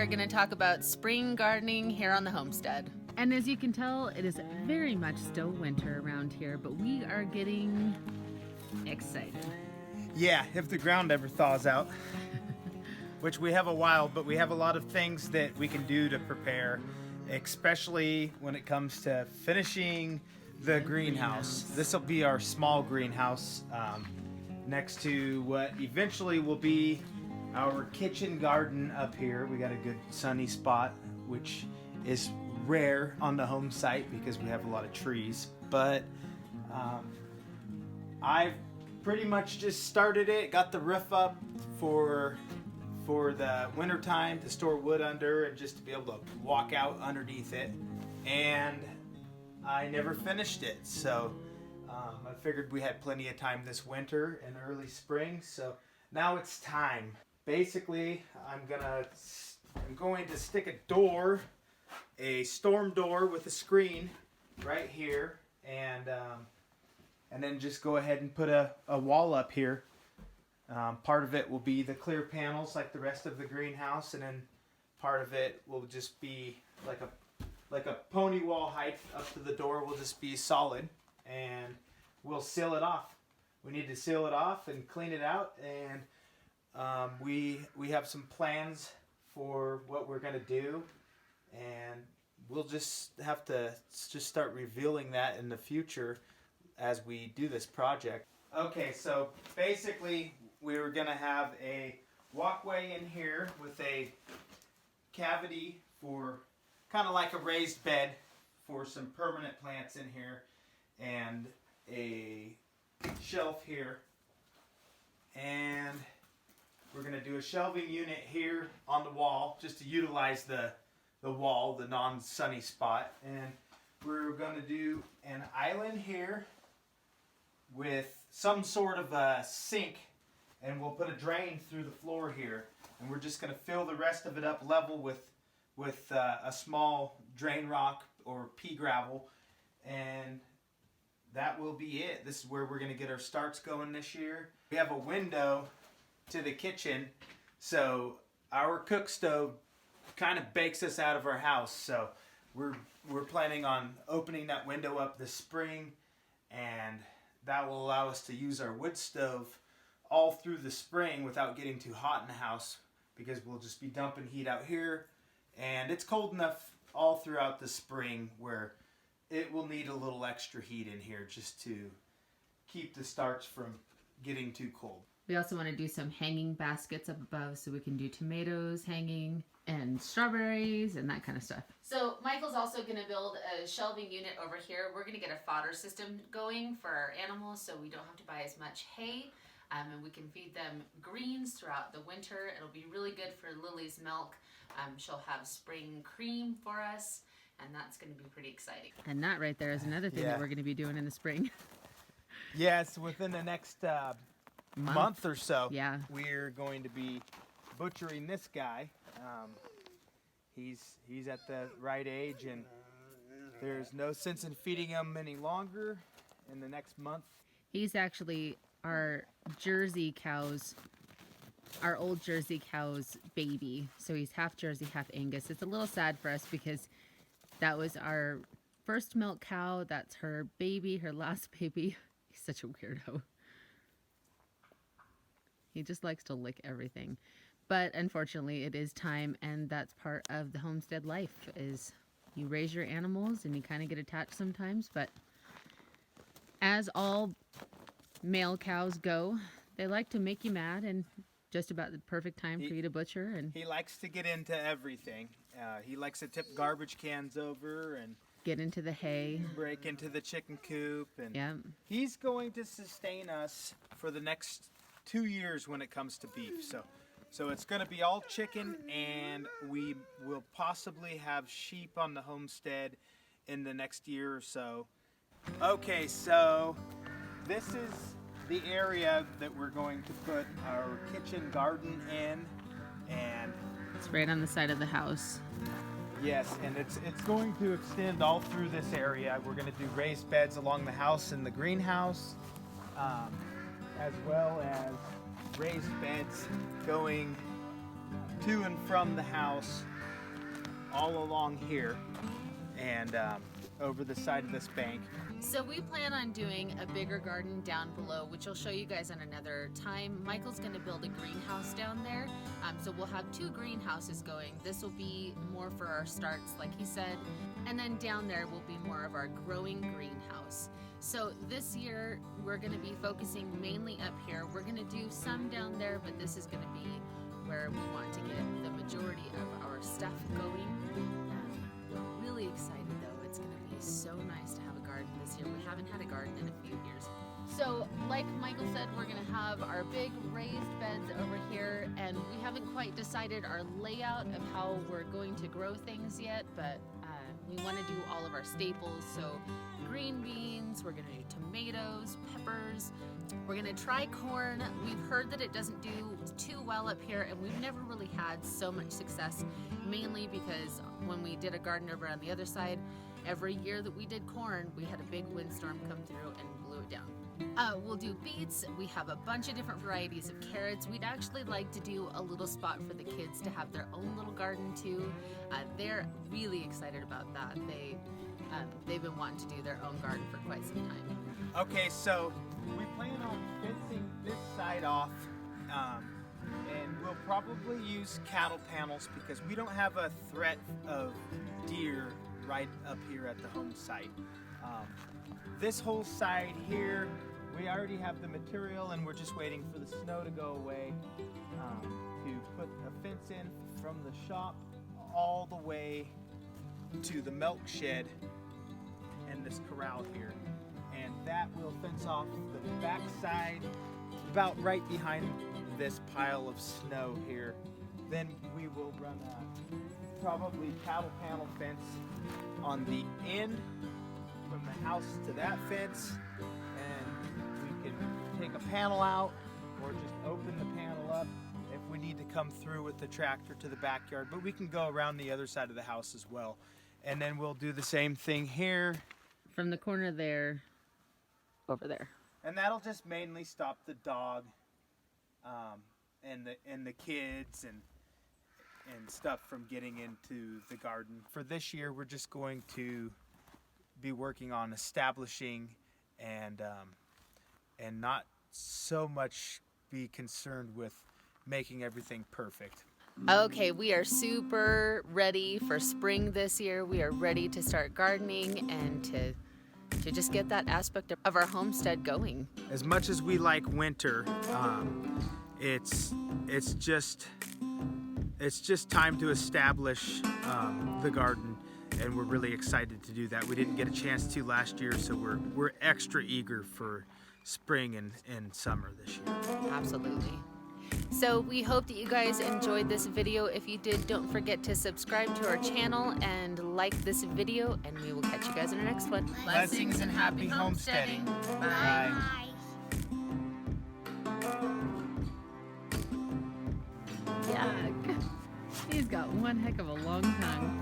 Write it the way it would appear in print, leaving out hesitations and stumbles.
are going to talk about spring gardening here on the homestead. And as you can tell, it is very much still winter around here, but we are getting excited. Yeah, if the ground ever thaws out, which we have a while, but we have a lot of things that we can do to prepare, especially when it comes to finishing the greenhouse. This will be our small greenhouse next to what eventually will be our kitchen garden up here. We got a good sunny spot, which is rare on the home site because we have a lot of trees. But I've pretty much just started it, got the roof up for the winter time to store wood under and just to be able to walk out underneath it. And I never finished it, so I figured we had plenty of time this winter and early spring, so now it's time. Basically, I'm going to stick a storm door with a screen right here, and then just go ahead and put a wall up here. Part of it will be the clear panels like the rest of the greenhouse, and then part of it will just be like a pony wall height up to the door will just be solid, and we'll seal it off. We need to seal it off and clean it out, and we have some plans for what we're going to do, and we'll just have to just start revealing that in the future as we do this project. Okay, so basically we were going to have a walkway in here with a cavity for kind of like a raised bed for some permanent plants in here, and a shelf here, and we're going to do a shelving unit here on the wall just to utilize the wall, the non-sunny spot, and we're going to do an island here with some sort of a sink, and we'll put a drain through the floor here, and we're just going to fill the rest of it up level with a small drain rock or pea gravel, and that will be it. This is where we're going to get our starts going this year. We have a window to the kitchen, so our cook stove kind of bakes us out of our house, so we're planning on opening that window up this spring, and that will allow us to use our wood stove all through the spring without getting too hot in the house, because we'll just be dumping heat out here, and it's cold enough all throughout the spring where it will need a little extra heat in here just to keep the starts from getting too cold. We also want to do some hanging baskets up above so we can do tomatoes hanging and strawberries and that kind of stuff. So Michael's also going to build a shelving unit over here. We're going to get a fodder system going for our animals so we don't have to buy as much hay, and we can feed them greens throughout the winter. It'll be really good for Lily's milk. She'll have spring cream for us, and that's going to be pretty exciting. And that right there is another thing that we're going to be doing in the spring. Yes, within the next month or so, we're going to be butchering this guy. He's at the right age, and there's no sense in feeding him any longer in the next month. He's actually our Jersey cows, our old Jersey cow's baby. So he's half Jersey, half Angus. It's a little sad for us because that was our first milk cow. That's her baby, her last baby. He's such a weirdo. He just likes to lick everything. But unfortunately, it is time, and that's part of the homestead life, is you raise your animals and you kind of get attached sometimes. But as all male cows go, they like to make you mad, and just about the perfect time for you to butcher. And he likes to get into everything. He likes to tip garbage cans over and get into the hay, break into the chicken coop, and he's going to sustain us for the next 2 years when it comes to beef. So it's going to be all chicken, and we will possibly have sheep on the homestead in the next year or so. Okay, so this is the area that we're going to put our kitchen garden in, and it's right on the side of the house. Yes, and it's going to extend all through this area. We're going to do raised beds along the house and the greenhouse, as well as raised beds going to and from the house all along here and over the side of this bank. So we plan on doing a bigger garden down below, which I'll show you guys on another time. Michael's going to build a greenhouse down there. So we'll have 2 greenhouses going. This will be more for our starts, like he said. And then down there will be more of our growing greenhouse. So this year, we're going to be focusing mainly up here. We're going to do some down there, but this is going to be where we want to get the majority of our stuff going. We're really excited though. It's going to be so nice to have a garden this year. We haven't had a garden in a few years. So like Michael said, we're going to have our big raised beds over here, and we haven't quite decided our layout of how we're going to grow things yet, but we want to do all of our staples. So green beans, we're going to do tomatoes, peppers, we're going to try corn. We've heard that it doesn't do too well up here, and we've never really had so much success, mainly because when we did a garden over on the other side, every year that we did corn, we had a big windstorm come through and blew it down. We'll do beets. We have a bunch of different varieties of carrots. We'd actually like to do a little spot for the kids to have their own little garden too. They're really excited about that. They've been wanting to do their own garden for quite some time. Okay, so we plan on fencing this side off, and we'll probably use cattle panels because we don't have a threat of deer right up here at the home site. This whole side here, we already have the material and we're just waiting for the snow to go away to put a fence in from the shop all the way to the milk shed and this corral here. And that will fence off the back side about right behind this pile of snow here. Then we will run a probably cattle panel fence on the end from the house to that fence, and we can take a panel out or just open the panel up if we need to come through with the tractor to the backyard, but we can go around the other side of the house as well. And then we'll do the same thing here From the corner there over there. and that'll just mainly stop the dog and the kids and stuff from getting into the garden. For this year, we're just going to be working on establishing and not so much be concerned with making everything perfect. Okay, we are super ready for spring this year. We are ready to start gardening and to just get that aspect of our homestead going. As much as we like winter, it's just time to establish the garden, and we're really excited to do that. We didn't get a chance to last year, so we're extra eager for spring and summer this year. Absolutely. So we hope that you guys enjoyed this video. If you did, don't forget to subscribe to our channel and like this video, and we will catch you guys in our next one. Blessings and happy homesteading. Bye. Yeah, he's got one heck of a long tongue.